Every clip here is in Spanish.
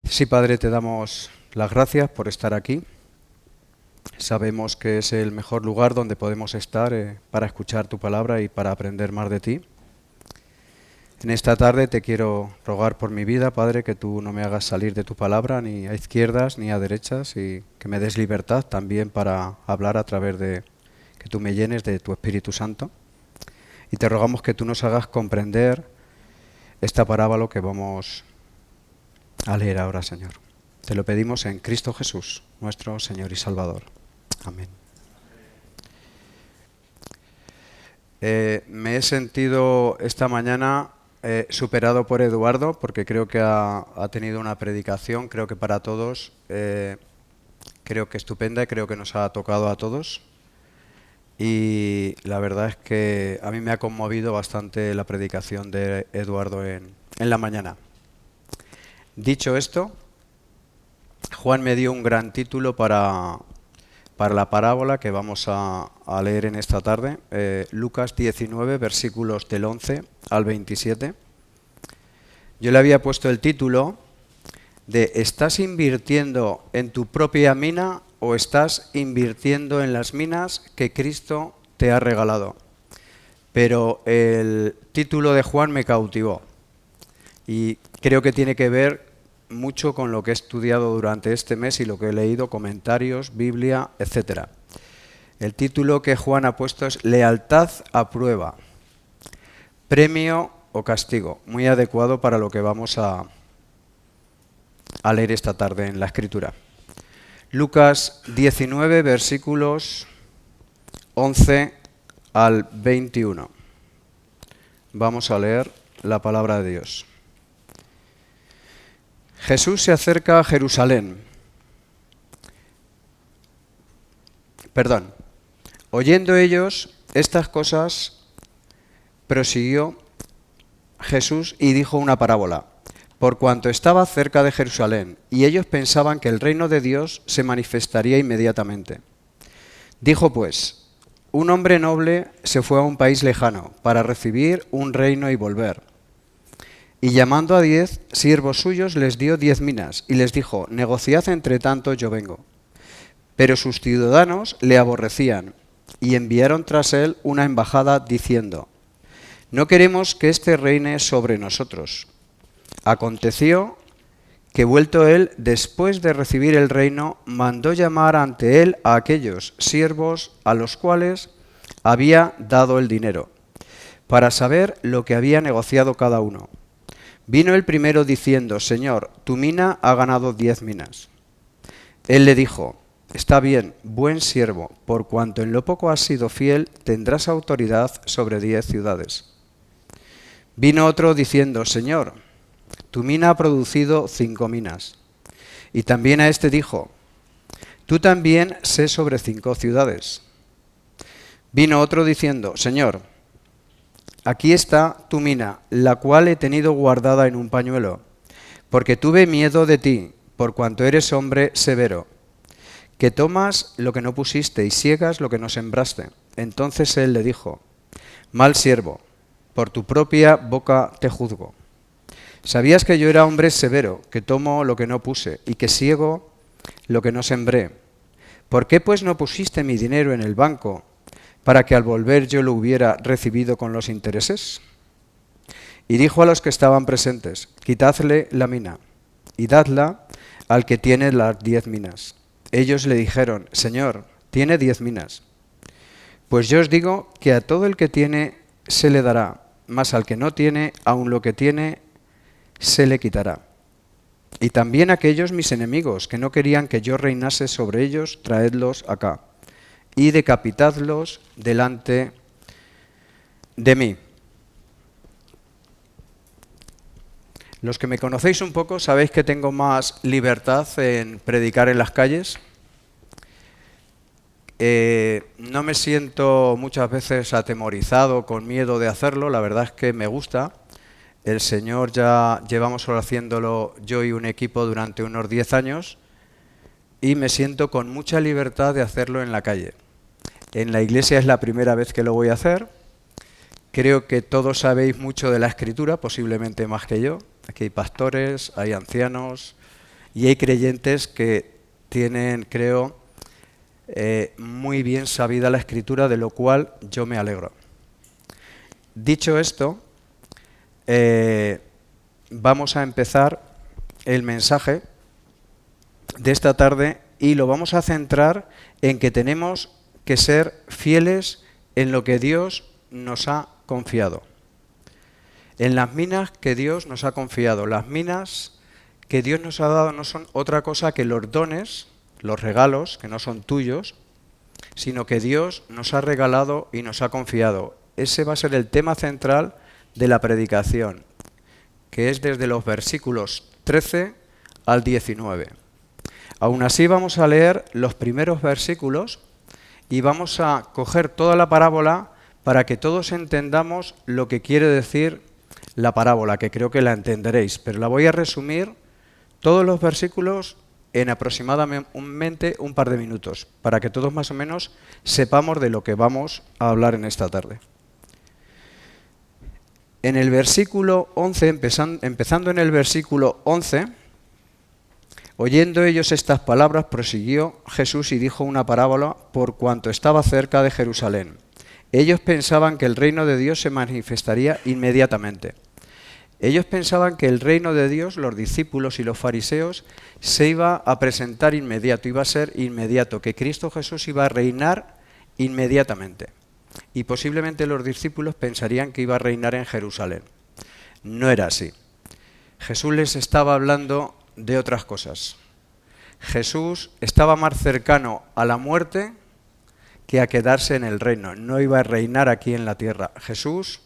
Sí, Padre, te damos las gracias por estar aquí. Sabemos que es el mejor lugar donde podemos estar para escuchar tu palabra y para aprender más de ti. En esta tarde te quiero rogar por mi vida, Padre, que tú no me hagas salir de tu palabra ni a izquierdas ni a derechas y que me des libertad también para hablar a través de que tú me llenes de tu Espíritu Santo. Y te rogamos que tú nos hagas comprender esta parábola que vamos a leer ahora, Señor. Te lo pedimos en Cristo Jesús, nuestro Señor y Salvador. Amén. Me he sentido esta mañana superado por Eduardo porque creo que ha tenido una predicación, creo que para todos, creo que estupenda y creo que nos ha tocado a todos. Y la verdad es que a mí me ha conmovido bastante la predicación de Eduardo en la mañana. Dicho esto, Juan me dio un gran título para la parábola que vamos a leer en esta tarde, Lucas 19, versículos del 11 al 27. Yo le había puesto el título de ¿estás invirtiendo en tu propia mina o estás invirtiendo en las minas que Cristo te ha regalado? Pero el título de Juan me cautivó y creo que tiene que ver mucho con lo que he estudiado durante este mes y lo que he leído, comentarios, Biblia, etc. El título que Juan ha puesto es Lealtad a prueba, premio o castigo, muy adecuado para lo que vamos a leer esta tarde en la Escritura. Lucas 19, versículos 11 al 21. Vamos a leer la palabra de Dios. Jesús se acerca a Jerusalén. Oyendo ellos estas cosas, prosiguió Jesús y dijo una parábola. Por cuanto estaba cerca de Jerusalén, y ellos pensaban que el reino de Dios se manifestaría inmediatamente. Dijo pues, un hombre noble se fue a un país lejano para recibir un reino y volver. Y llamando a 10 siervos suyos les dio 10 minas y les dijo, negociad entre tanto, yo vengo. Pero sus ciudadanos le aborrecían y enviaron tras él una embajada diciendo, no queremos que éste reine sobre nosotros. Aconteció que vuelto él, después de recibir el reino, mandó llamar ante él a aquellos siervos a los cuales había dado el dinero, para saber lo que había negociado cada uno. Vino el primero diciendo, Señor, tu mina ha ganado 10 minas. Él le dijo, está bien, buen siervo, por cuanto en lo poco has sido fiel, tendrás autoridad sobre 10 ciudades. Vino otro diciendo, Señor, tu mina ha producido 5 minas. Y también a este dijo, tú también sé sobre 5 ciudades. Vino otro diciendo, Señor, aquí está tu mina, la cual he tenido guardada en un pañuelo, porque tuve miedo de ti, por cuanto eres hombre severo, que tomas lo que no pusiste y siegas lo que no sembraste. Entonces él le dijo, mal siervo, por tu propia boca te juzgo. ¿Sabías que yo era hombre severo, que tomo lo que no puse y que siego lo que no sembré? ¿Por qué pues no pusiste mi dinero en el banco para que al volver yo lo hubiera recibido con los intereses? Y dijo a los que estaban presentes, quitadle la mina y dadla al que tiene las 10 minas. Ellos le dijeron, Señor, tiene 10 minas. Pues yo os digo que a todo el que tiene se le dará, mas al que no tiene, aun lo que tiene se le quitará. Y también aquellos mis enemigos que no querían que yo reinase sobre ellos, traedlos acá y decapitadlos delante de mí. Los que me conocéis un poco sabéis que tengo más libertad en predicar en las calles. No me siento muchas veces atemorizado, con miedo de hacerlo, la verdad es que me gusta. El Señor ya llevamos solo haciéndolo yo y un equipo durante unos 10 años y me siento con mucha libertad de hacerlo en la calle. En la iglesia es la primera vez que lo voy a hacer. Creo que todos sabéis mucho de la Escritura, posiblemente más que yo. Aquí hay pastores, hay ancianos Y hay creyentes que tienen, creo, muy bien sabida la Escritura, de lo cual yo me alegro. Dicho esto, vamos a empezar el mensaje de esta tarde y lo vamos a centrar en que tenemos que ser fieles en lo que Dios nos ha confiado. En las minas que Dios nos ha confiado. Las minas que Dios nos ha dado no son otra cosa que los dones, los regalos, que no son tuyos, sino que Dios nos ha regalado y nos ha confiado. Ese va a ser el tema central de la predicación, que es desde los versículos 13 al 19. Aún así vamos a leer los primeros versículos y vamos a coger toda la parábola para que todos entendamos lo que quiere decir la parábola, que creo que la entenderéis, pero la voy a resumir todos los versículos en aproximadamente un par de minutos, para que todos más o menos sepamos de lo que vamos a hablar en esta tarde. En el versículo 11, empezando en el versículo 11, oyendo ellos estas palabras, prosiguió Jesús y dijo una parábola por cuanto estaba cerca de Jerusalén. Ellos pensaban que el reino de Dios se manifestaría inmediatamente. Ellos pensaban que el reino de Dios, los discípulos y los fariseos, se iba a presentar inmediato, iba a ser inmediato, que Cristo Jesús iba a reinar inmediatamente. Y posiblemente los discípulos pensarían que iba a reinar en Jerusalén. No era así. Jesús les estaba hablando de otras cosas. Jesús estaba más cercano a la muerte que a quedarse en el reino. No iba a reinar aquí en la tierra. Jesús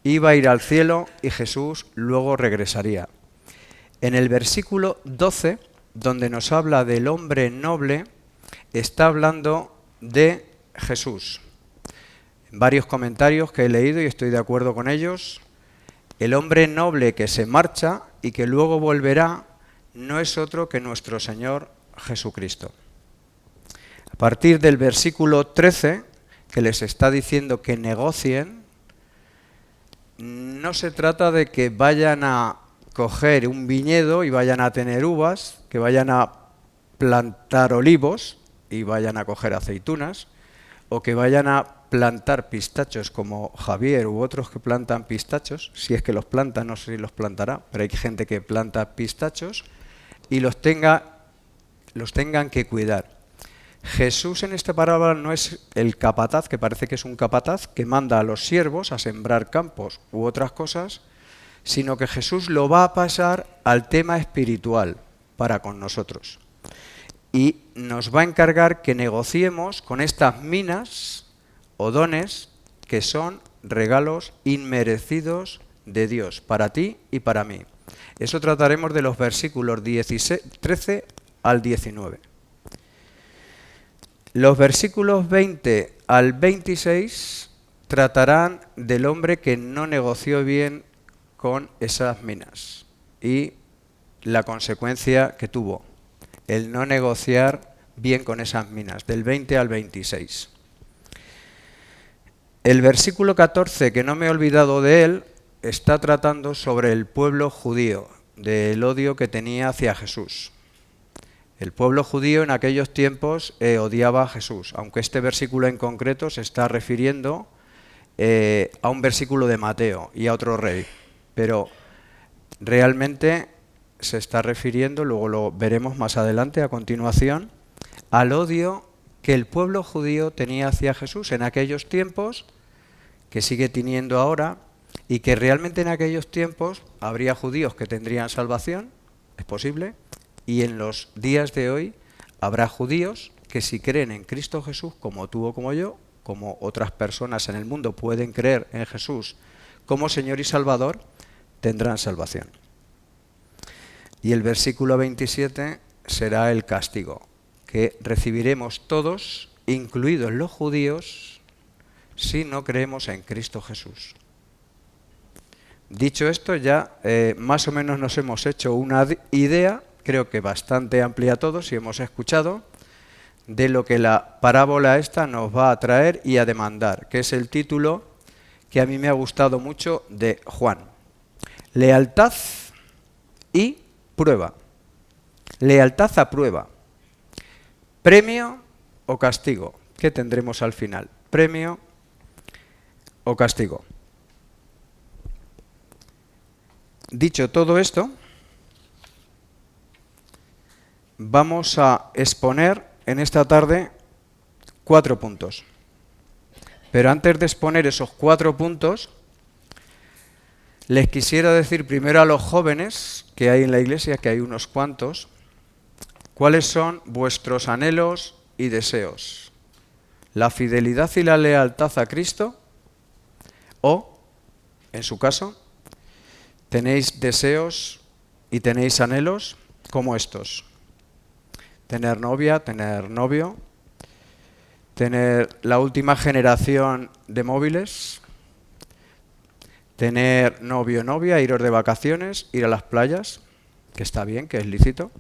iba a ir al cielo y Jesús luego regresaría. En el versículo 12, donde nos habla del hombre noble, está hablando de Jesús. En varios comentarios que he leído y estoy de acuerdo con ellos, el hombre noble que se marcha y que luego volverá no es otro que nuestro Señor Jesucristo. A partir del versículo 13, que les está diciendo que negocien, no se trata de que vayan a coger un viñedo y vayan a tener uvas, que vayan a plantar olivos y vayan a coger aceitunas, o que vayan a plantar pistachos como Javier u otros que plantan pistachos, si es que los plantan, no sé si los plantará, pero hay gente que planta pistachos y los tengan que cuidar. Jesús en esta parábola no es el capataz, que parece que es un capataz, que manda a los siervos a sembrar campos u otras cosas, sino que Jesús lo va a pasar al tema espiritual para con nosotros. Y nos va a encargar que negociemos con estas minas o dones que son regalos inmerecidos de Dios, para ti y para mí. Eso trataremos de los versículos 13 al 19. Los versículos 20 al 26 tratarán del hombre que no negoció bien con esas minas y la consecuencia que tuvo, el no negociar bien con esas minas, del 20 al 26. El versículo 14, que no me he olvidado de él, está tratando sobre el pueblo judío, del odio que tenía hacia Jesús. El pueblo judío en aquellos tiempos odiaba a Jesús, aunque este versículo en concreto se está refiriendo a un versículo de Mateo y a otro rey, pero realmente se está refiriendo, luego lo veremos más adelante a continuación, al odio que el pueblo judío tenía hacia Jesús en aquellos tiempos, que sigue teniendo ahora, y que realmente en aquellos tiempos habría judíos que tendrían salvación, es posible, y en los días de hoy habrá judíos que si creen en Cristo Jesús, como tú o como yo, como otras personas en el mundo pueden creer en Jesús como Señor y Salvador, tendrán salvación. Y el versículo 27 será el castigo, que recibiremos todos, incluidos los judíos, si no creemos en Cristo Jesús. Dicho esto, ya más o menos nos hemos hecho una idea, creo que bastante amplia a todos, y hemos escuchado, de lo que la parábola esta nos va a traer y a demandar, que es el título que a mí me ha gustado mucho de Juan. Lealtad y prueba. Lealtad a prueba. Premio o castigo. ¿Qué tendremos al final? Premio o castigo. Dicho todo esto, vamos a exponer en esta tarde 4 puntos. Pero antes de exponer esos 4 puntos, les quisiera decir primero a los jóvenes que hay en la iglesia, que hay unos cuantos, cuáles son vuestros anhelos y deseos. La fidelidad y la lealtad a Cristo, o, en su caso, tenéis deseos y tenéis anhelos como estos. Tener novia, tener novio, tener la última generación de móviles, tener novio o novia, iros de vacaciones, ir a las playas, que está bien, que es lícito.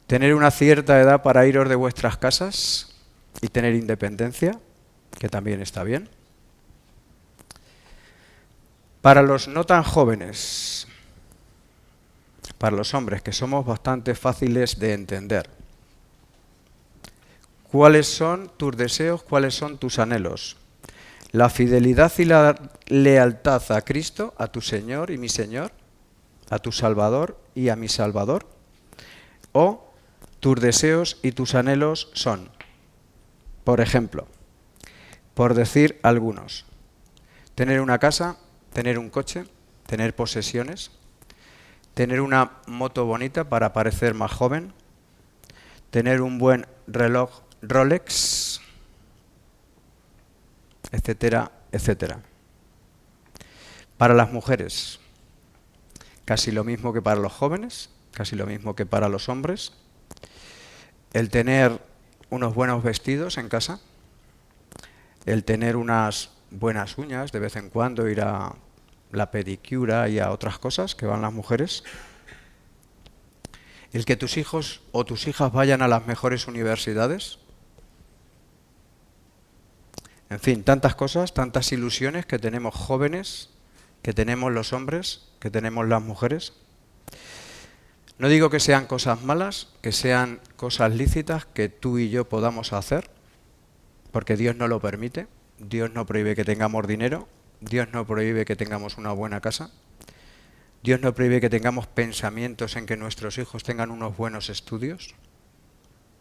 Tener una cierta edad para iros de vuestras casas y tener independencia, que también está bien. Para los no tan jóvenes, para los hombres, que somos bastante fáciles de entender, ¿cuáles son tus deseos, cuáles son tus anhelos? La fidelidad y la lealtad a Cristo, a tu Señor y mi Señor, a tu Salvador y a mi Salvador, o tus deseos y tus anhelos son, por ejemplo, por decir algunos, tener una casa, tener un coche, tener posesiones, tener una moto bonita para parecer más joven, tener un buen reloj Rolex, etcétera, etcétera. Para las mujeres, casi lo mismo que para los jóvenes, casi lo mismo que para los hombres, el tener unos buenos vestidos en casa, el tener unas buenas uñas de vez en cuando, ir a la pedicura y a otras cosas que van las mujeres, el que tus hijos o tus hijas vayan a las mejores universidades, en fin, tantas cosas, tantas ilusiones que tenemos jóvenes, que tenemos los hombres, que tenemos las mujeres. No digo que sean cosas malas, que sean cosas lícitas que tú y yo podamos hacer, porque Dios no lo permite. Dios no prohíbe que tengamos dinero, Dios no prohíbe que tengamos una buena casa, Dios no prohíbe que tengamos pensamientos en que nuestros hijos tengan unos buenos estudios.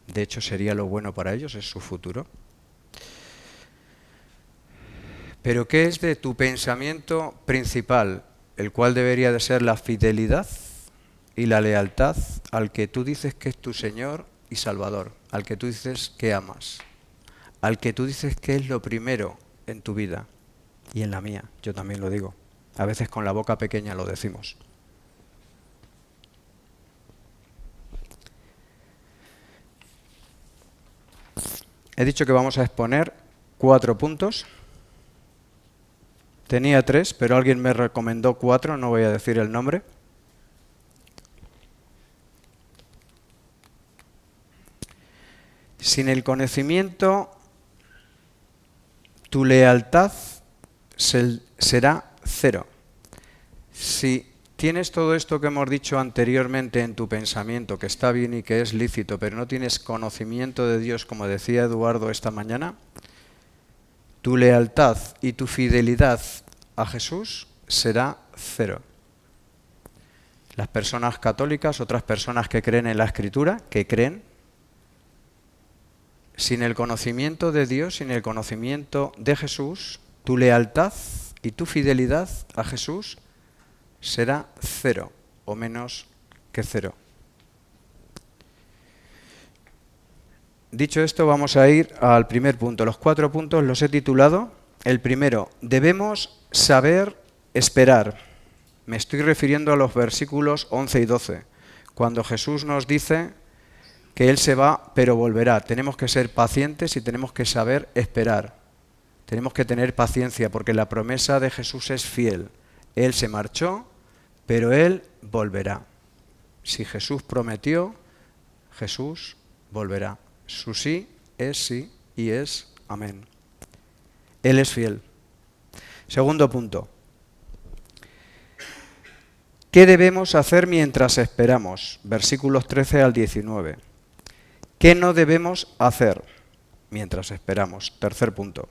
De hecho, sería lo bueno para ellos, es su futuro. Pero ¿qué es de tu pensamiento principal, el cual debería de ser la fidelidad y la lealtad al que tú dices que es tu Señor y Salvador, al que tú dices que amas, al que tú dices que es lo primero en tu vida y en la mía? Yo también lo digo. A veces con la boca pequeña lo decimos. He dicho que vamos a exponer 4 puntos. Tenía 3, pero alguien me recomendó 4, no voy a decir el nombre. Sin el conocimiento, tu lealtad será 0. Si tienes todo esto que hemos dicho anteriormente en tu pensamiento, que está bien y que es lícito, pero no tienes conocimiento de Dios, como decía Eduardo esta mañana, tu lealtad y tu fidelidad a Jesús será 0. Las personas católicas, otras personas que creen en la Escritura, que creen, sin el conocimiento de Dios, sin el conocimiento de Jesús, tu lealtad y tu fidelidad a Jesús será 0 o menos que 0. Dicho esto, vamos a ir al primer punto. Los 4 puntos los he titulado. El primero, debemos saber esperar. Me estoy refiriendo a los versículos 11 y 12, cuando Jesús nos dice que Él se va, pero volverá. Tenemos que ser pacientes y tenemos que saber esperar. Tenemos que tener paciencia, porque la promesa de Jesús es fiel. Él se marchó, pero Él volverá. Si Jesús prometió, Jesús volverá. Su sí y es amén. Él es fiel. Segundo punto. ¿Qué debemos hacer mientras esperamos? Versículos 13 al 19. ¿Qué no debemos hacer mientras esperamos? Tercer punto.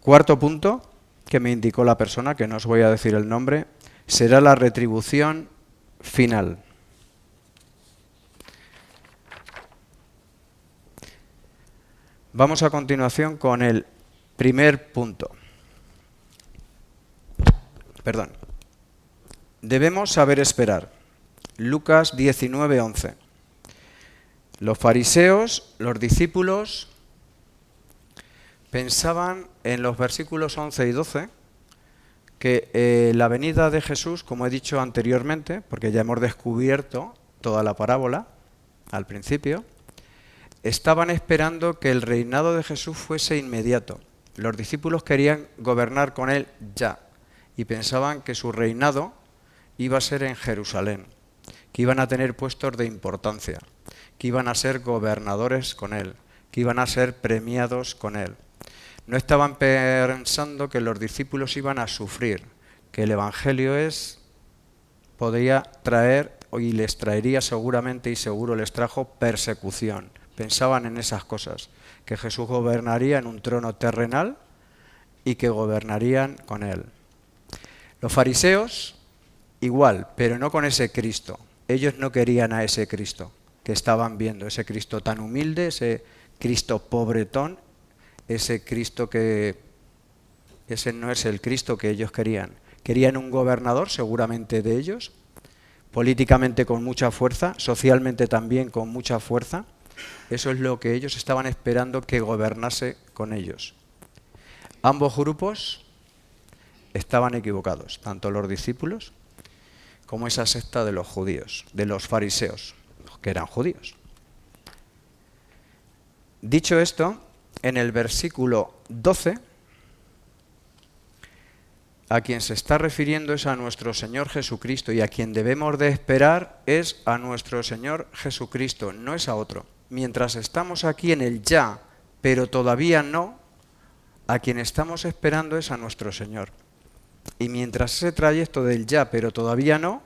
Cuarto punto, que me indicó la persona, que no os voy a decir el nombre, será la retribución final. Vamos a continuación con el primer punto. Perdón. Debemos saber esperar. Lucas 19:11. Los fariseos, los discípulos, pensaban en los versículos 11 y 12 que la venida de Jesús, como he dicho anteriormente, porque ya hemos descubierto toda la parábola al principio, estaban esperando que el reinado de Jesús fuese inmediato. Los discípulos querían gobernar con él ya y pensaban que su reinado iba a ser en Jerusalén, que iban a tener puestos de importancia, que iban a ser gobernadores con él, que iban a ser premiados con él. No estaban pensando que los discípulos iban a sufrir, que el Evangelio podía traer y les traería seguramente y seguro les trajo persecución. Pensaban en esas cosas, que Jesús gobernaría en un trono terrenal y que gobernarían con él. Los fariseos igual, pero no con ese Cristo. Ellos no querían a ese Cristo que estaban viendo, ese Cristo tan humilde, ese Cristo pobretón, ese Cristo ese no es el Cristo que ellos querían. Querían un gobernador, seguramente de ellos, políticamente con mucha fuerza, socialmente también con mucha fuerza. Eso es lo que ellos estaban esperando que gobernase con ellos. Ambos grupos estaban equivocados, tanto los discípulos como esa secta de los judíos, de los fariseos, que eran judíos. Dicho esto, en el versículo 12, a quien se está refiriendo es a nuestro Señor Jesucristo, y a quien debemos de esperar es a nuestro Señor Jesucristo, no es a otro. Mientras estamos aquí en el ya, pero todavía no, a quien estamos esperando es a nuestro Señor. Y mientras ese trayecto del ya, pero todavía no,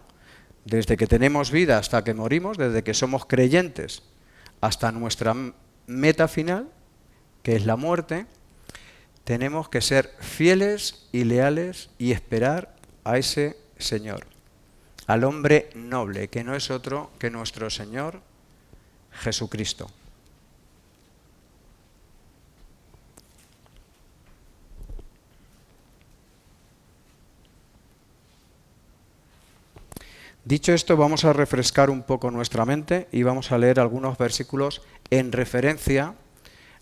desde que tenemos vida hasta que morimos, desde que somos creyentes hasta nuestra meta final, que es la muerte, tenemos que ser fieles y leales y esperar a ese Señor, al hombre noble, que no es otro que nuestro Señor Jesucristo. Dicho esto, vamos a refrescar un poco nuestra mente y vamos a leer algunos versículos en referencia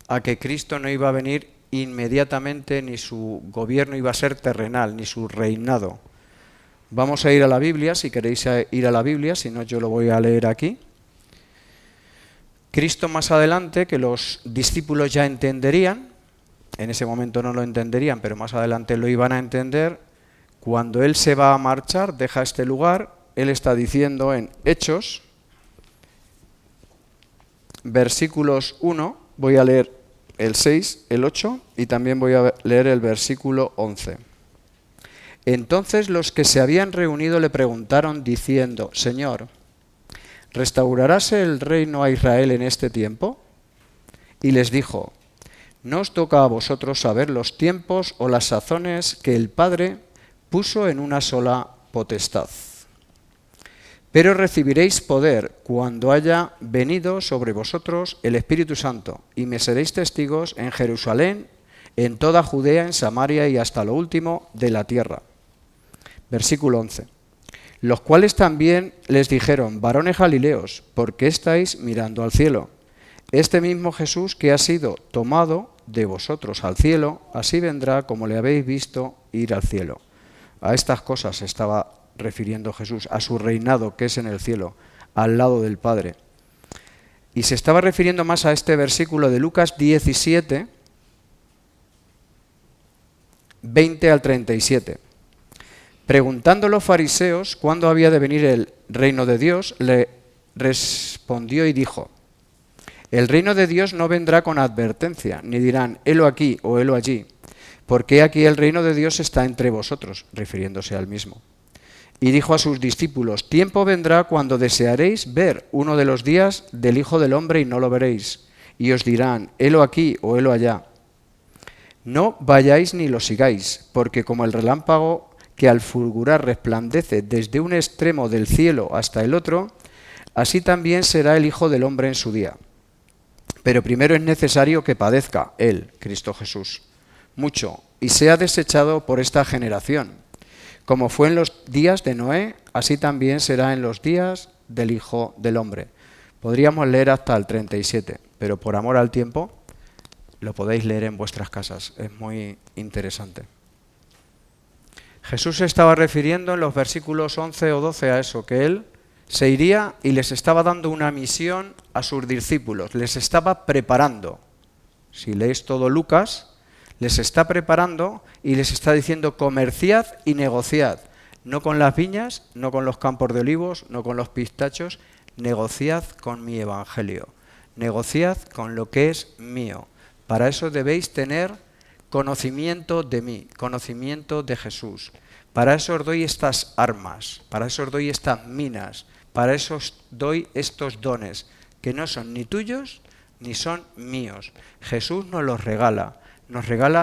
a que Cristo no iba a venir inmediatamente, ni su gobierno iba a ser terrenal, ni su reinado. Vamos a ir a la Biblia, si queréis ir a la Biblia, si no yo lo voy a leer aquí. Cristo más adelante, que los discípulos ya entenderían, en ese momento no lo entenderían, pero más adelante lo iban a entender, cuando Él se va a marchar, deja este lugar. Él está diciendo en Hechos, versículos 1, voy a leer el 6, el 8 y también voy a leer el versículo 11. Entonces los que se habían reunido le preguntaron diciendo, Señor, ¿restaurarás el reino a Israel en este tiempo? Y les dijo, no os toca a vosotros saber los tiempos o las sazones que el Padre puso en una sola potestad. Pero recibiréis poder cuando haya venido sobre vosotros el Espíritu Santo, y me seréis testigos en Jerusalén, en toda Judea, en Samaria y hasta lo último de la tierra. Versículo 11. Los cuales también les dijeron, varones galileos, ¿por qué estáis mirando al cielo? Este mismo Jesús que ha sido tomado de vosotros al cielo, así vendrá como le habéis visto ir al cielo. A estas cosas estaba refiriendo Jesús, a su reinado que es en el cielo, al lado del Padre. Y se estaba refiriendo más a este versículo de Lucas 17, 20 al 37. Preguntando a los fariseos cuándo había de venir el reino de Dios, le respondió y dijo, el reino de Dios no vendrá con advertencia, ni dirán, helo aquí o helo allí, porque aquí el reino de Dios está entre vosotros, refiriéndose al mismo. Y dijo a sus discípulos: tiempo vendrá cuando desearéis ver uno de los días del Hijo del Hombre y no lo veréis. Y os dirán: helo aquí o helo allá. No vayáis ni lo sigáis, porque como el relámpago que al fulgurar resplandece desde un extremo del cielo hasta el otro, así también será el Hijo del Hombre en su día. Pero primero es necesario que padezca Él, Cristo Jesús, mucho, y sea desechado por esta generación. Como fue en los días de Noé, así también será en los días del Hijo del Hombre. Podríamos leer hasta el 37, pero por amor al tiempo lo podéis leer en vuestras casas. Es muy interesante. Jesús se estaba refiriendo en los versículos 11 o 12 a eso, que Él se iría y les estaba dando una misión a sus discípulos, les estaba preparando. Si leéis todo Lucas, les está preparando y les está diciendo: comerciad y negociad, no con las viñas, no con los campos de olivos, no con los pistachos, negociad con mi evangelio, negociad con lo que es mío. Para eso debéis tener conocimiento de mí, conocimiento de Jesús. Para eso os doy estas armas, para eso os doy estas minas, para eso os doy estos dones, que no son ni tuyos ni son míos. Jesús nos los regala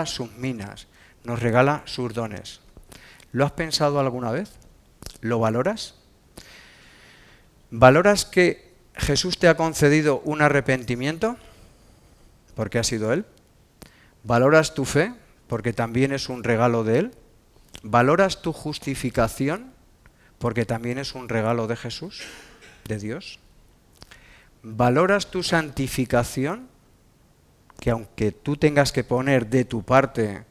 sus minas, nos regala sus dones. ¿Lo has pensado alguna vez? ¿Lo valoras? ¿Valoras que Jesús te ha concedido un arrepentimiento? Porque ha sido Él. ¿Valoras tu fe? Porque también es un regalo de Él. ¿Valoras tu justificación? Porque también es un regalo de Jesús, de Dios. ¿Valoras tu santificación? Que aunque tú tengas que poner de tu parte,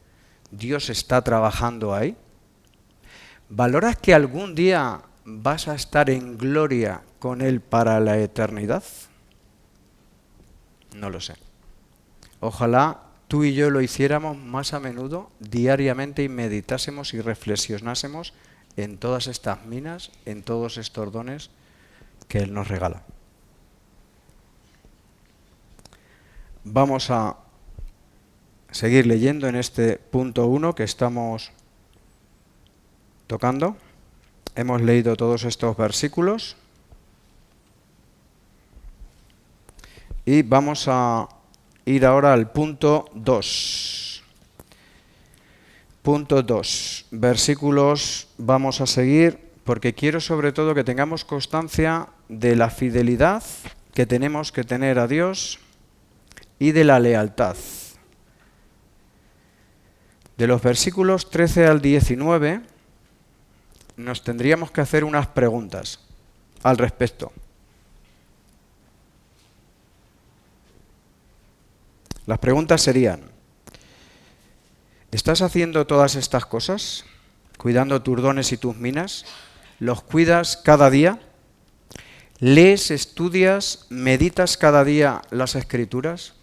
Dios está trabajando ahí. ¿Valoras que algún día vas a estar en gloria con Él para la eternidad? No lo sé. Ojalá tú y yo lo hiciéramos más a menudo, diariamente, y meditásemos y reflexionásemos en todas estas minas, en todos estos dones que Él nos regala. Vamos a seguir leyendo en este punto 1 que estamos tocando. Hemos leído todos estos versículos y vamos a ir ahora al punto 2. Punto 2. Versículos vamos a seguir porque quiero sobre todo que tengamos constancia de la fidelidad que tenemos que tener a Dios y de la lealtad. De los versículos 13 al 19 nos tendríamos que hacer unas preguntas al respecto. Las preguntas serían: ¿estás haciendo todas estas cosas? ¿Cuidando tus dones y tus minas? ¿Los cuidas cada día? ¿Lees, estudias, meditas cada día las Escrituras?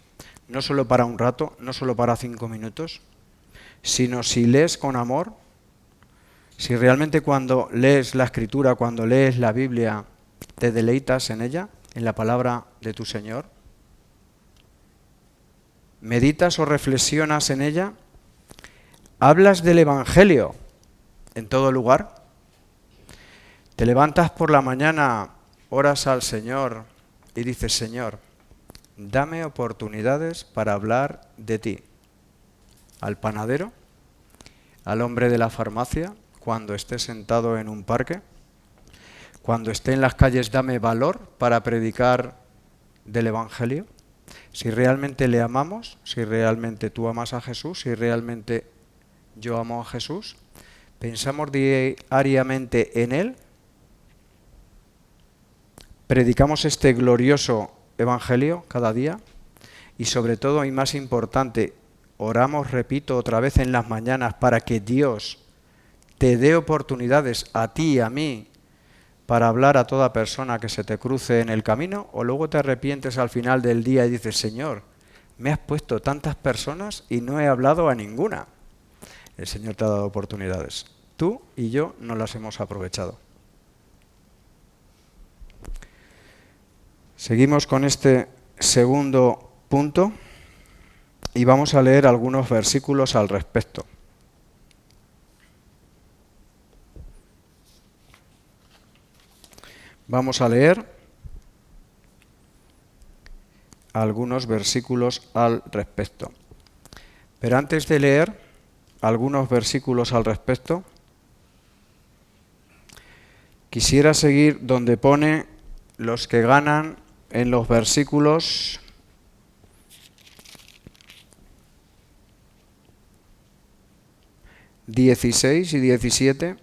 No solo para un rato, no solo para 5 minutos, sino si lees con amor, si realmente cuando lees la Escritura, cuando lees la Biblia, te deleitas en ella, en la palabra de tu Señor. ¿Meditas o reflexionas en ella? ¿Hablas del Evangelio en todo lugar? ¿Te levantas por la mañana, oras al Señor y dices: Señor, dame oportunidades para hablar de ti? Al panadero, al hombre de la farmacia, cuando esté sentado en un parque, cuando esté en las calles, dame valor para predicar del Evangelio. Si realmente le amamos, si realmente tú amas a Jesús, si realmente yo amo a Jesús, pensamos diariamente en Él, predicamos este glorioso Evangelio cada día y sobre todo, y más importante, oramos, repito otra vez, en las mañanas para que Dios te dé oportunidades a ti y a mí para hablar a toda persona que se te cruce en el camino, o luego te arrepientes al final del día y dices: Señor, me has puesto tantas personas y no he hablado a ninguna. El Señor te ha dado oportunidades. Tú y yo no las hemos aprovechado. Seguimos con este segundo punto y vamos a leer algunos versículos al respecto. Vamos a leer algunos versículos al respecto. Pero antes de leer algunos versículos al respecto, quisiera seguir donde pone los que ganan en los versículos 16 y 17.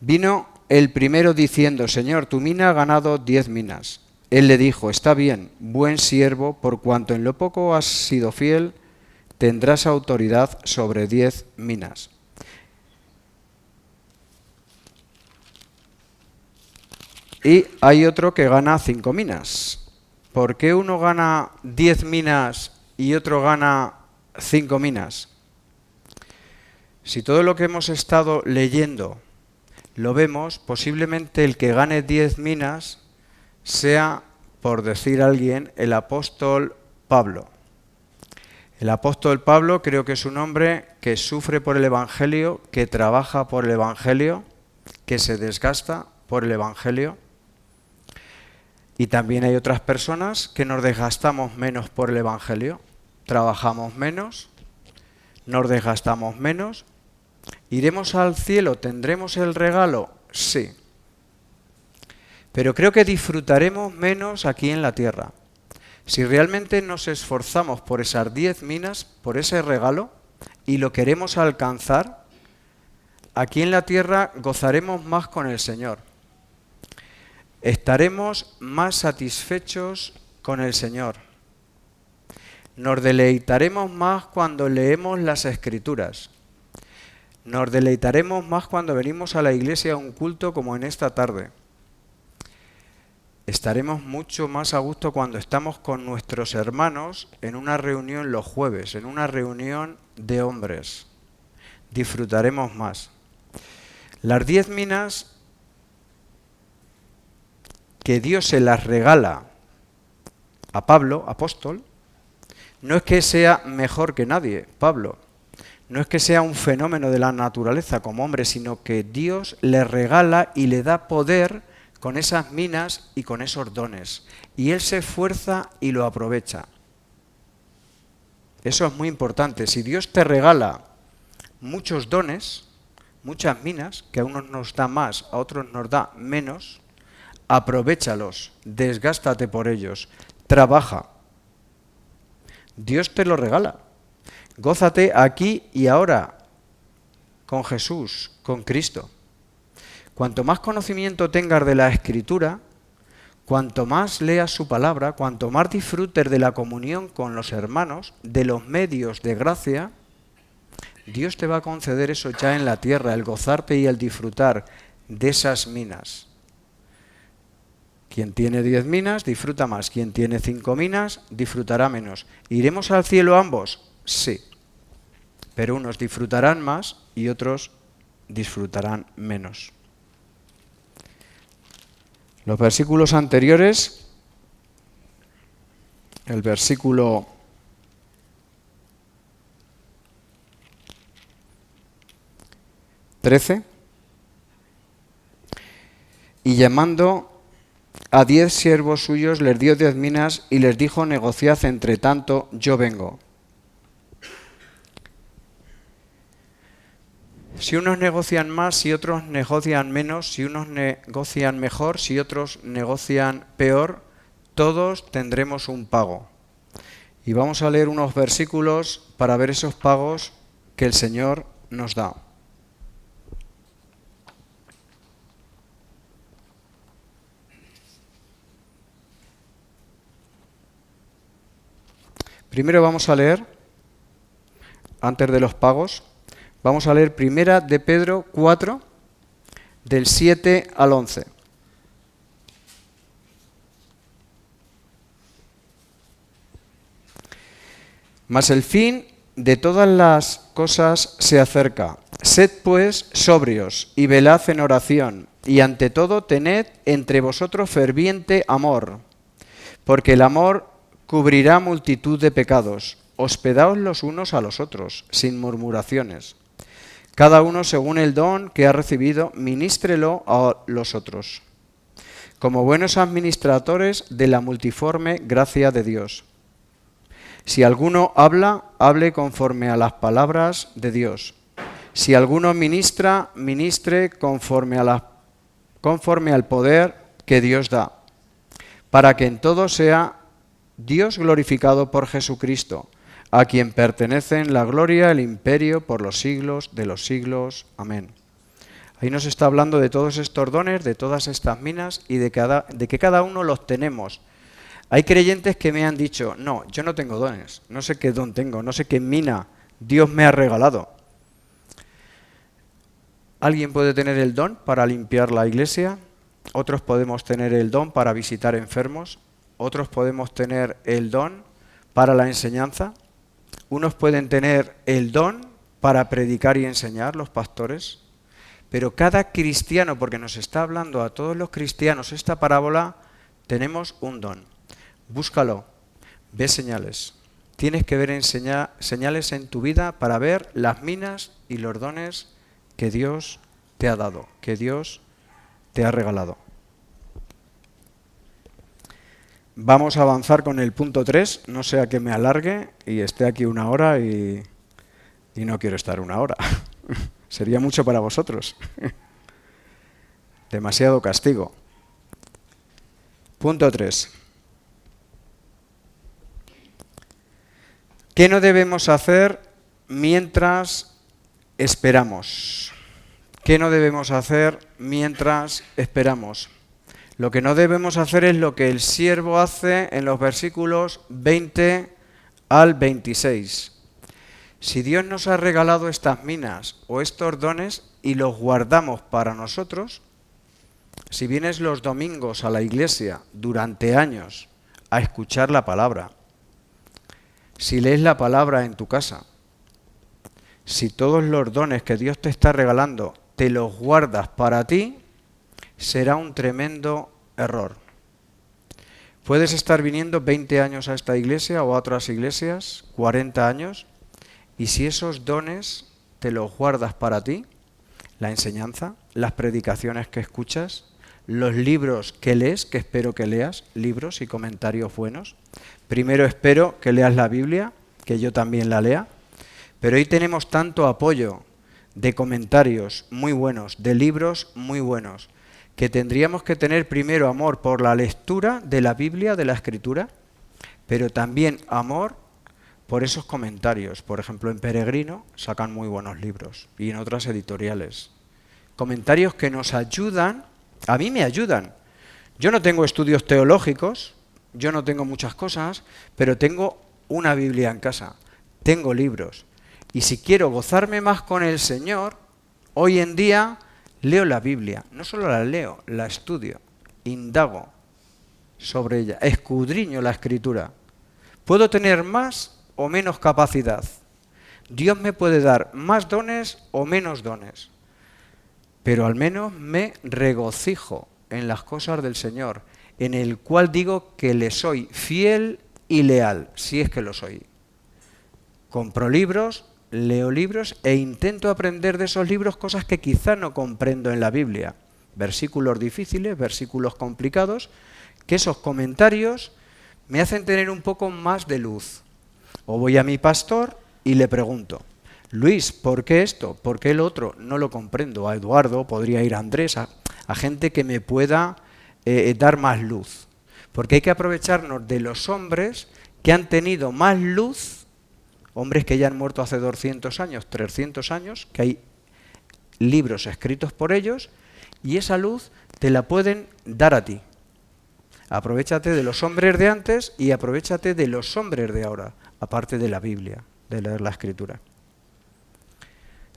Vino el primero diciendo: Señor, tu mina ha ganado 10 minas. Él le dijo: está bien, buen siervo, por cuanto en lo poco has sido fiel, tendrás autoridad sobre 10 minas. Y hay otro que gana 5 minas. ¿Por qué uno gana 10 minas y otro gana 5 minas? Si todo lo que hemos estado leyendo lo vemos, posiblemente el que gane 10 minas sea, por decir alguien, el apóstol Pablo. El apóstol Pablo creo que es un hombre que sufre por el Evangelio, que trabaja por el Evangelio, que se desgasta por el Evangelio. Y también hay otras personas que nos desgastamos menos por el Evangelio, trabajamos menos, nos desgastamos menos. ¿Iremos al cielo? ¿Tendremos el regalo? Sí. Pero creo que disfrutaremos menos aquí en la tierra. Si realmente nos esforzamos por esas 10 minas, por ese regalo, y lo queremos alcanzar, aquí en la tierra gozaremos más con el Señor. Estaremos más satisfechos con el Señor. Nos deleitaremos más cuando leemos las Escrituras. Nos deleitaremos más cuando venimos a la iglesia a un culto como en esta tarde. Estaremos mucho más a gusto cuando estamos con nuestros hermanos en una reunión los jueves, en una reunión de hombres. Disfrutaremos más. Las 10 minas que Dios se las regala a Pablo, apóstol, no es que sea mejor que nadie, Pablo. No es que sea un fenómeno de la naturaleza como hombre, sino que Dios le regala y le da poder con esas minas y con esos dones. Y él se esfuerza y lo aprovecha. Eso es muy importante. Si Dios te regala muchos dones, muchas minas, que a unos nos da más, a otros nos da menos, aprovéchalos, desgástate por ellos, trabaja. Dios te lo regala. Gózate aquí y ahora con Jesús, con Cristo. Cuanto más conocimiento tengas de la Escritura, cuanto más leas su palabra, cuanto más disfrutes de la comunión con los hermanos, de los medios de gracia, Dios te va a conceder eso ya en la tierra, el gozarte y el disfrutar de esas minas. Quien tiene 10 minas disfruta más, quien tiene 5 minas disfrutará menos. ¿Iremos al cielo ambos? Sí, pero unos disfrutarán más y otros disfrutarán menos. Los versículos anteriores, el versículo 13, y llamando a 10 siervos suyos les dio 10 minas y les dijo: negociad entre tanto, yo vengo. Si unos negocian más, si otros negocian menos, si unos negocian mejor, si otros negocian peor, todos tendremos un pago. Y vamos a leer unos versículos para ver esos pagos que el Señor nos da. Primero vamos a leer, antes de los pagos, vamos a leer primera de Pedro 4, del 7 al 11. Mas el fin de todas las cosas se acerca. Sed pues sobrios y velad en oración, y ante todo tened entre vosotros ferviente amor, porque el amor cubrirá multitud de pecados. Hospedaos los unos a los otros, sin murmuraciones. Cada uno según el don que ha recibido, ministrelo a los otros. como buenos administradores de la multiforme gracia de Dios. Si alguno habla, hable conforme a las palabras de Dios. Si alguno ministra, ministre conforme al poder que Dios da, para que en todo sea Dios glorificado por Jesucristo, a quien pertenecen la gloria, el imperio por los siglos de los siglos. Amén. Ahí nos está hablando de todos estos dones, de todas estas minas y de que cada uno los tenemos. Hay creyentes que me han dicho, no, yo no tengo dones, no sé qué don tengo, no sé qué mina Dios me ha regalado. Alguien puede tener el don para limpiar la iglesia, otros podemos tener el don para visitar enfermos, otros podemos tener el don para la enseñanza, unos pueden tener el don para predicar y enseñar, los pastores, pero cada cristiano, porque nos está hablando a todos los cristianos esta parábola, tenemos un don. Búscalo, ve señales. Tienes que ver señales en tu vida para ver las minas y los dones que Dios te ha dado, que Dios te ha regalado. Vamos a avanzar con el punto 3, no sea que me alargue y esté aquí 1 hora y no quiero estar 1 hora. Sería mucho para vosotros. Demasiado castigo. Punto 3. ¿Qué no debemos hacer mientras esperamos? ¿Qué no debemos hacer mientras esperamos? Lo que no debemos hacer es lo que el siervo hace en los versículos 20 al 26. Si Dios nos ha regalado estas minas o estos dones y los guardamos para nosotros, si vienes los domingos a la iglesia durante años a escuchar la palabra, si lees la palabra en tu casa, si todos los dones que Dios te está regalando te los guardas para ti, será un tremendo error. Puedes estar viniendo 20 años a esta iglesia o a otras iglesias, 40 años, y si esos dones te los guardas para ti, la enseñanza, las predicaciones que escuchas, los libros que lees, que espero que leas, libros y comentarios buenos. Primero espero que leas la Biblia, que yo también la lea, pero hoy tenemos tanto apoyo de comentarios muy buenos, de libros muy buenos, que tendríamos que tener primero amor por la lectura de la Biblia, de la Escritura, pero también amor por esos comentarios. Por ejemplo, en Peregrino sacan muy buenos libros y en otras editoriales. Comentarios que nos ayudan, a mí me ayudan. Yo no tengo estudios teológicos, yo no tengo muchas cosas, pero tengo una Biblia en casa, tengo libros. Y si quiero gozarme más con el Señor, hoy en día leo la Biblia. No solo la leo, la estudio, indago sobre ella, escudriño la Escritura. Puedo tener más o menos capacidad. Dios me puede dar más dones o menos dones, pero al menos me regocijo en las cosas del Señor, en el cual digo que le soy fiel y leal, si es que lo soy. Compro libros, leo libros e intento aprender de esos libros cosas que quizá no comprendo en la Biblia. Versículos difíciles, versículos complicados, que esos comentarios me hacen tener un poco más de luz. O voy a mi pastor y le pregunto, Luis, ¿por qué esto? ¿Por qué el otro? No lo comprendo. A Eduardo, podría ir a Andrés, a gente que me pueda dar más luz. Porque hay que aprovecharnos de los hombres que han tenido más luz, hombres que ya han muerto hace 200 años, 300 años, que hay libros escritos por ellos, y esa luz te la pueden dar a ti. Aprovéchate de los hombres de antes y aprovéchate de los hombres de ahora, aparte de la Biblia, de leer la Escritura.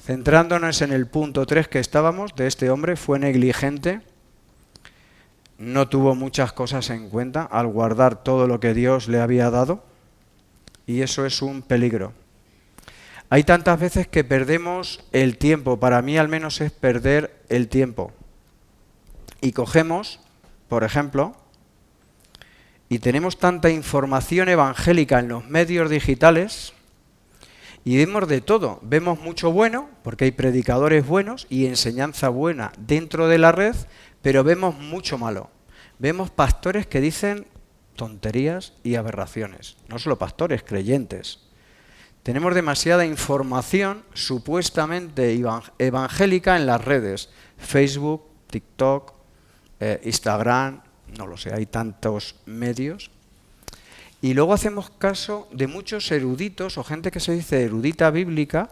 Centrándonos en el punto 3 que estábamos, de este hombre, fue negligente, no tuvo muchas cosas en cuenta al guardar todo lo que Dios le había dado, y eso es un peligro. Hay tantas veces que perdemos el tiempo, para mí al menos es perder el tiempo, y cogemos, por ejemplo, y tenemos tanta información evangélica en los medios digitales y vemos de todo. Vemos mucho bueno, porque hay predicadores buenos y enseñanza buena dentro de la red, pero vemos mucho malo. vemos pastores que dicen tonterías y aberraciones. No solo pastores, creyentes. Tenemos demasiada información supuestamente evangélica en las redes. Facebook, TikTok, Instagram, no lo sé, hay tantos medios. Y luego hacemos caso de muchos eruditos o gente que se dice erudita bíblica.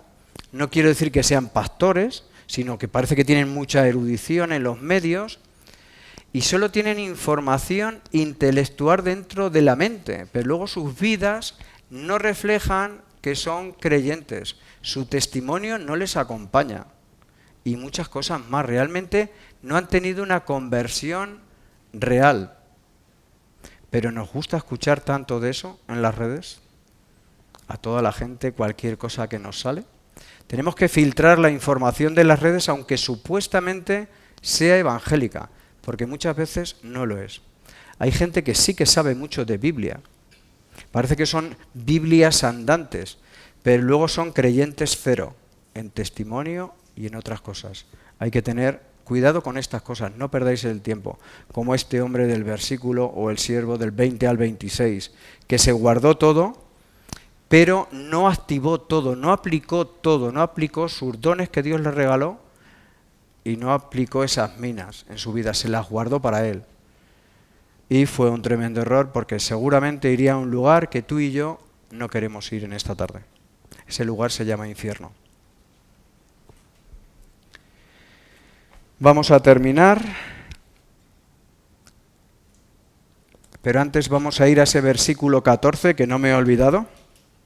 No quiero decir que sean pastores, sino que parece que tienen mucha erudición en los medios y solo tienen información intelectual dentro de la mente, pero luego sus vidas no reflejan que son creyentes, su testimonio no les acompaña y muchas cosas más. Realmente no han tenido una conversión real. Pero nos gusta escuchar tanto de eso en las redes, a toda la gente, cualquier cosa que nos sale. Tenemos que filtrar la información de las redes, aunque supuestamente sea evangélica, porque muchas veces no lo es. Hay gente que sí que sabe mucho de Biblia. Parece que son Biblias andantes, pero luego son creyentes cero, en testimonio y en otras cosas. Hay que tener cuidado con estas cosas, no perdáis el tiempo, como este hombre del versículo o el siervo del 20 al 26, que se guardó todo, pero no activó todo, no aplicó sus dones que Dios le regaló y no aplicó esas minas en su vida, se las guardó para él. Y fue un tremendo error porque seguramente iría a un lugar que tú y yo no queremos ir en esta tarde. Ese lugar se llama infierno. Vamos a terminar, pero antes vamos a ir a ese versículo 14 que no me he olvidado.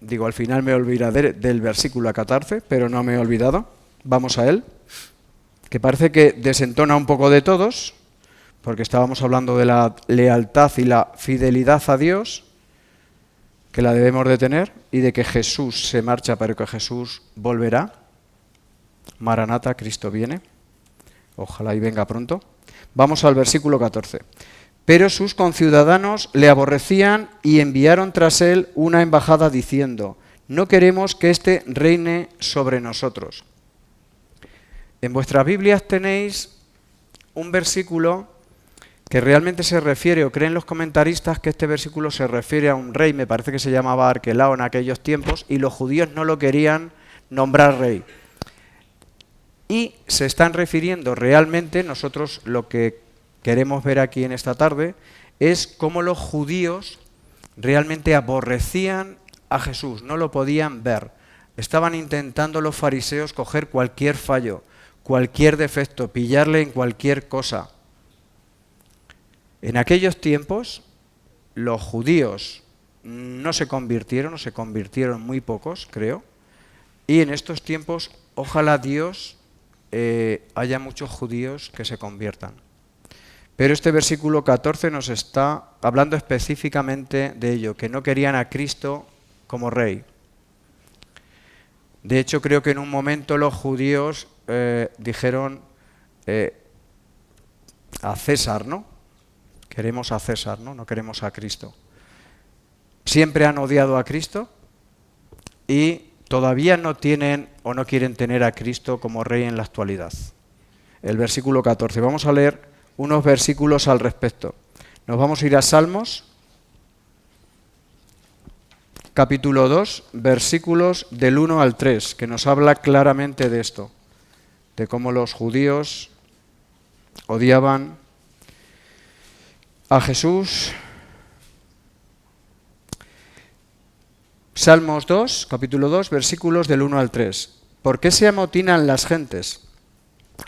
Digo, al final me olvidaré del versículo 14, pero no me he olvidado. Vamos a él, que parece que desentona un poco de todos, porque estábamos hablando de la lealtad y la fidelidad a Dios, que la debemos de tener, y de que Jesús se marcha, pero que Jesús volverá. Maranata, Cristo viene. Ojalá y venga pronto. Vamos al versículo 14. Pero sus conciudadanos le aborrecían y enviaron tras él una embajada diciendo: no queremos que éste reine sobre nosotros. En vuestras Biblias tenéis un versículo que realmente se refiere, o creen los comentaristas que este versículo se refiere a un rey, me parece que se llamaba Arquelao en aquellos tiempos, y los judíos no lo querían nombrar rey. Y se están refiriendo realmente, nosotros lo que queremos ver aquí en esta tarde, es cómo los judíos realmente aborrecían a Jesús, no lo podían ver. Estaban intentando los fariseos coger cualquier fallo, cualquier defecto, pillarle en cualquier cosa. En aquellos tiempos, los judíos no se convirtieron, o se convirtieron muy pocos, creo, y en estos tiempos, ojalá Dios haya muchos judíos que se conviertan. Pero este versículo 14 nos está hablando específicamente de ello, que no querían a Cristo como rey. De hecho, creo que en un momento los judíos dijeron a César, ¿no? Queremos a César, ¿no? No queremos a Cristo. Siempre han odiado a Cristo y todavía no tienen o no quieren tener a Cristo como rey en la actualidad. El versículo 14. Vamos a leer unos versículos al respecto. Nos vamos a ir a Salmos, capítulo 2, versículos del 1 al 3, que nos habla claramente de esto, de cómo los judíos odiaban a Jesús. Salmos 2, capítulo 2, versículos del 1 al 3. ¿Por qué se amotinan las gentes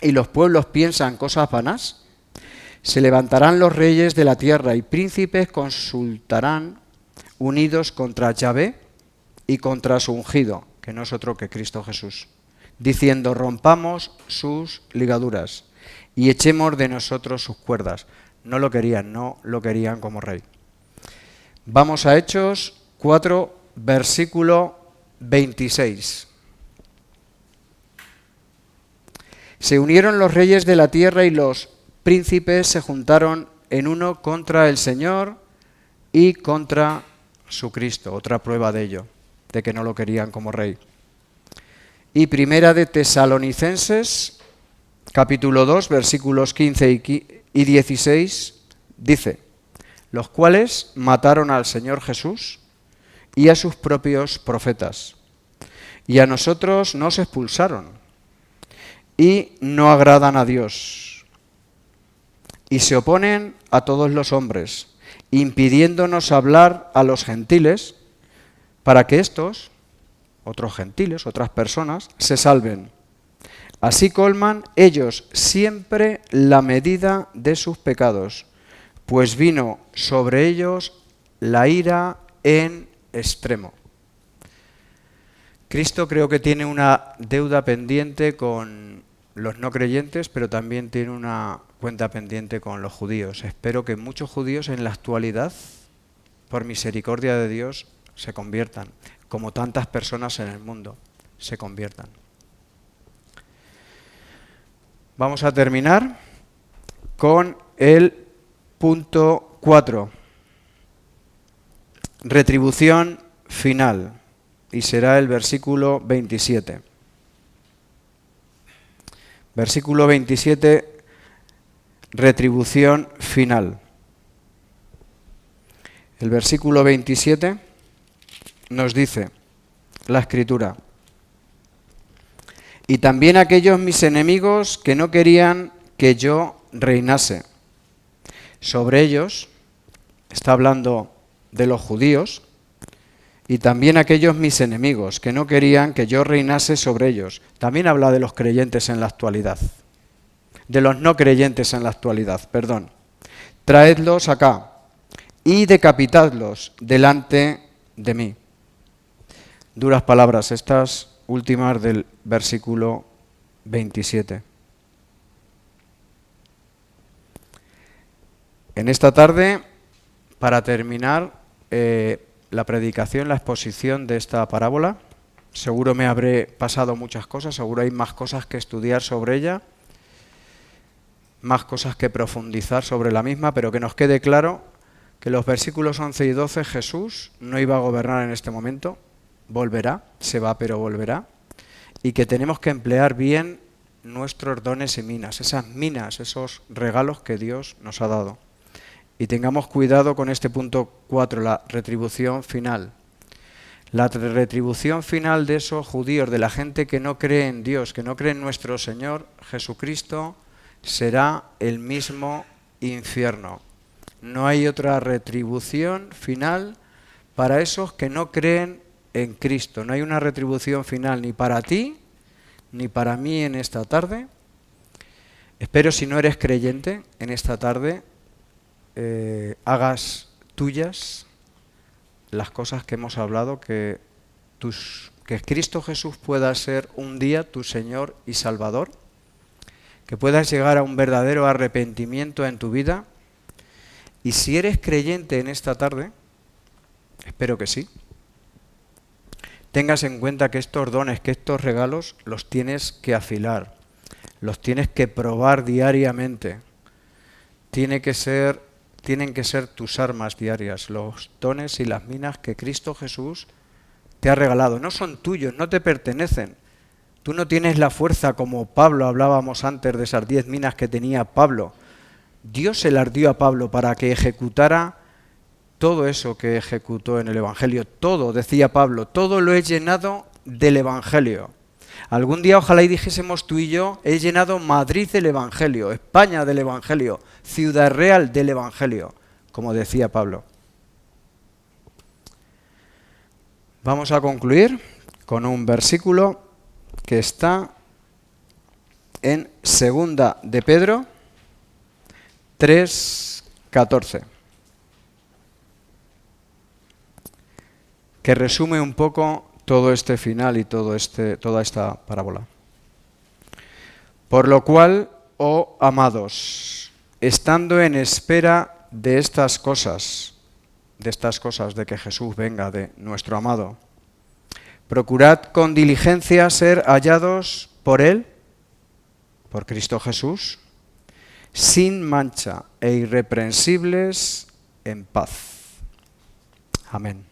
y los pueblos piensan cosas vanas? Se levantarán los reyes de la tierra y príncipes consultarán unidos contra Yahvé y contra su ungido, que no es otro que Cristo Jesús, diciendo: rompamos sus ligaduras y echemos de nosotros sus cuerdas. No lo querían como rey. Vamos a Hechos 4, versículo 26. Se unieron los reyes de la tierra y los príncipes se juntaron en uno contra el Señor y contra su Cristo. Otra prueba de ello, de que no lo querían como rey. Y primera de Tesalonicenses, capítulo 2, versículos 15 y 16, Dice, los cuales mataron al Señor Jesús y a sus propios profetas, y a nosotros nos expulsaron, y no agradan a Dios, y se oponen a todos los hombres, impidiéndonos hablar a los gentiles, para que estos, otros gentiles, otras personas, se salven. Así colman ellos siempre la medida de sus pecados, pues vino sobre ellos la ira en extremo. Cristo creo que tiene una deuda pendiente con los no creyentes, pero también tiene una cuenta pendiente con los judíos. Espero que muchos judíos en la actualidad, por misericordia de Dios, se conviertan, como tantas personas en el mundo se conviertan. Vamos a terminar con el punto 4. Retribución final. Y será el versículo 27. Versículo 27, retribución final. El versículo 27 nos dice la Escritura: y también aquellos mis enemigos que no querían que yo reinase. Sobre ellos, está hablando de los judíos, y también aquellos mis enemigos que no querían que yo reinase sobre ellos. También habla de los creyentes en la actualidad, de los no creyentes en la actualidad, perdón. Traedlos acá y decapitadlos delante de mí. Duras palabras estas últimas del versículo 27. En esta tarde, para terminar la predicación, la exposición de esta parábola, seguro me habré pasado muchas cosas, seguro hay más cosas que estudiar sobre ella, más cosas que profundizar sobre la misma, pero que nos quede claro que los versículos 11 y 12 Jesús no iba a gobernar en este momento, volverá, se va pero volverá, y que tenemos que emplear bien nuestros dones y minas, esas minas, esos regalos que Dios nos ha dado. Y tengamos cuidado con este punto 4, la retribución final. La retribución final de esos judíos, de la gente que no cree en Dios, que no cree en nuestro Señor Jesucristo, será el mismo infierno. No hay otra retribución final para esos que no creen en Cristo. No hay una retribución final ni para ti, ni para mí en esta tarde. Espero, si no eres creyente, en esta tarde hagas tuyas las cosas que hemos hablado, que Cristo Jesús pueda ser un día tu Señor y Salvador, que puedas llegar a un verdadero arrepentimiento en tu vida. Y si eres creyente en esta tarde, espero que sí, tengas en cuenta que estos dones, que estos regalos los tienes que afilar, los tienes que probar diariamente. Tienen que ser tus armas diarias, los dones y las minas que Cristo Jesús te ha regalado. No son tuyos, no te pertenecen. Tú no tienes la fuerza como Pablo, hablábamos antes de esas 10 minas que tenía Pablo. Dios se las dio a Pablo para que ejecutara todo eso que ejecutó en el Evangelio. Todo, decía Pablo, todo lo he llenado del Evangelio. Algún día ojalá y dijésemos tú y yo, he llenado Madrid del Evangelio, España del Evangelio, Ciudad Real del Evangelio, como decía Pablo. Vamos a concluir con un versículo que está en 2 de Pedro 3:14, que resume un poco todo este final y toda esta parábola. Por lo cual, oh amados, estando en espera de estas cosas, de que Jesús venga, de nuestro amado, procurad con diligencia ser hallados por Él, por Cristo Jesús, sin mancha e irreprensibles en paz. Amén.